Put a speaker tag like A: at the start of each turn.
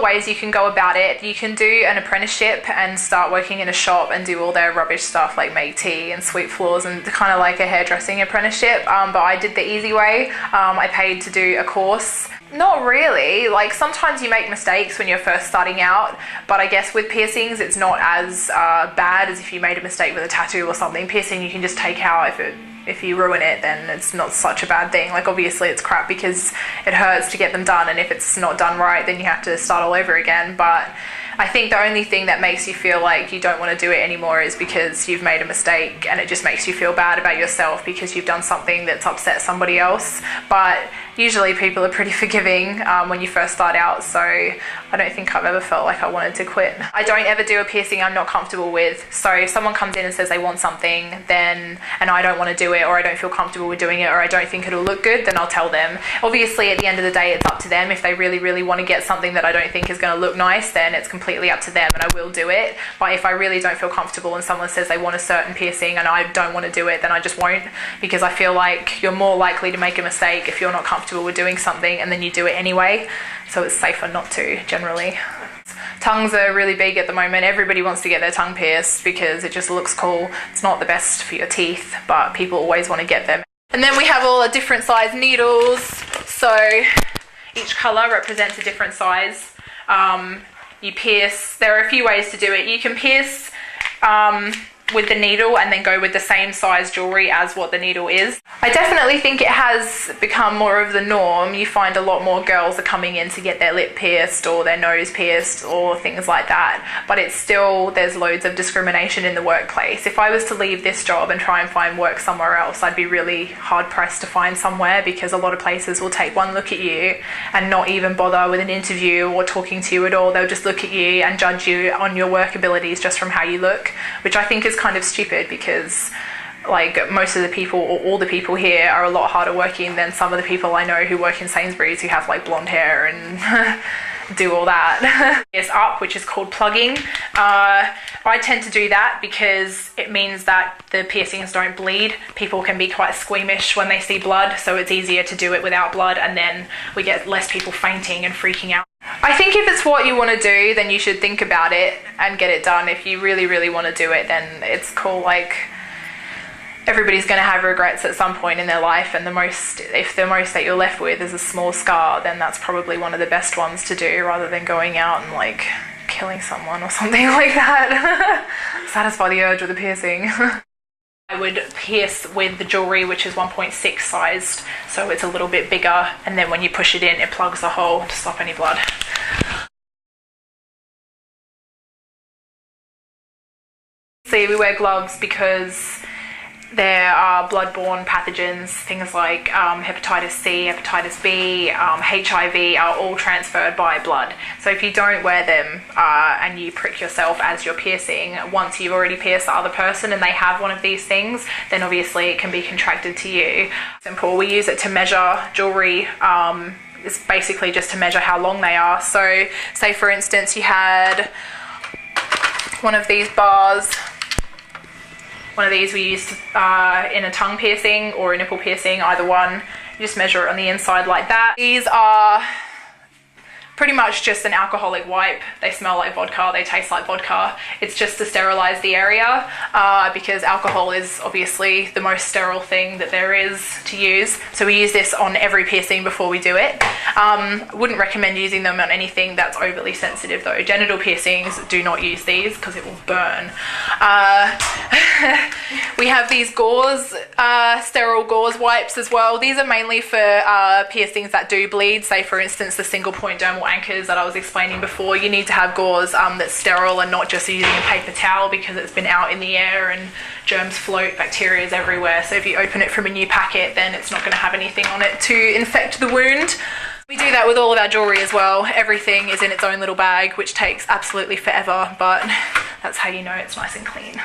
A: ways you can go about it. You can do an apprenticeship and start working in a shop and do all their rubbish stuff like make tea and sweep floors and kind of like a hairdressing apprenticeship, but I did the easy way. I paid to do a course. Not really, like sometimes you make mistakes when you're first starting out, but I guess with piercings it's not as bad as if you made a mistake with a tattoo or something. Piercing you can just take out. If you ruin it, then it's not such a bad thing. Like obviously it's crap because it hurts to get them done, and if it's not done right then you have to start all over again. But I think the only thing that makes you feel like you don't want to do it anymore is because you've made a mistake, and it just makes you feel bad about yourself because you've done something that's upset somebody else. But usually people are pretty forgiving when you first start out, so I don't think I've ever felt like I wanted to quit. I don't ever do a piercing I'm not comfortable with. So if someone comes in and says they want something, and I don't want to do it, or I don't feel comfortable with doing it, or I don't think it'll look good, then I'll tell them. Obviously at the end of the day it's up to them. If they really want to get something that I don't think is going to look nice, then it's completely up to them and I will do it. But if I really don't feel comfortable and someone says they want a certain piercing and I don't want to do it, then I just won't, because I feel like you're more likely to make a mistake if you're not comfortable with doing something and then you do it anyway. So it's safer not to, generally. Tongues are really big at the moment. Everybody wants to get their tongue pierced because it just looks cool. It's not the best for your teeth, but people always want to get them. And then we have all the different size needles. So each colour represents a different size. You pierce, there are a few ways to do it. You can pierce with the needle and then go with the same size jewellery as what the needle is. I definitely think it has become more of the norm. You find a lot more girls are coming in to get their lip pierced or their nose pierced or things like that, but it's still, there's loads of discrimination in the workplace. If I was to leave this job and try and find work somewhere else, I'd be really hard pressed to find somewhere, because a lot of places will take one look at you and not even bother with an interview or talking to you at all. They'll just look at you and judge you on your work abilities just from how you look, which I think is kind of stupid, because like most of the people, or all the people here, are a lot harder working than some of the people I know who work in Sainsbury's, who have like blonde hair and do all that. It's up, which is called plugging. I tend to do that because it means that the piercings don't bleed. People can be quite squeamish when they see blood, so it's easier to do it without blood, and then we get less people fainting and freaking out. I think if it's what you want to do, then you should think about it and get it done. If you really want to do it, then it's cool. Like, everybody's going to have regrets at some point in their life, and if the most that you're left with is a small scar, then that's probably one of the best ones to do, rather than going out and like killing someone or something like that. Satisfy the urge with a piercing. I would pierce with the jewellery, which is 1.6 sized, so it's a little bit bigger, and then when you push it in, it plugs the hole to stop any blood. See, we wear gloves because there are bloodborne pathogens, things like hepatitis C, hepatitis B, HIV are all transferred by blood. So if you don't wear them and you prick yourself as you're piercing, once you've already pierced the other person and they have one of these things, then obviously it can be contracted to you. Simple, we use it to measure jewellery. It's basically just to measure how long they are. So say for instance you had one of these bars. One of these we used in a tongue piercing or a nipple piercing, either one. You just measure it on the inside like that. These are pretty much just an alcoholic wipe. They smell like vodka, they taste like vodka. It's just to sterilize the area because alcohol is obviously the most sterile thing that there is to use. So we use this on every piercing before we do it. Wouldn't recommend using them on anything that's overly sensitive though. Genital piercings, do not use these because it will burn. We have these gauze, sterile gauze wipes as well. These are mainly for piercings that do bleed. Say for instance the single point dermal anchors that I was explaining before. You need to have gauze that's sterile and not just using a paper towel, because it's been out in the air and germs float, bacteria is everywhere. So if you open it from a new packet, then it's not going to have anything on it to infect the wound. We do that with all of our jewellery as well. Everything is in its own little bag, which takes absolutely forever, but that's how you know it's nice and clean.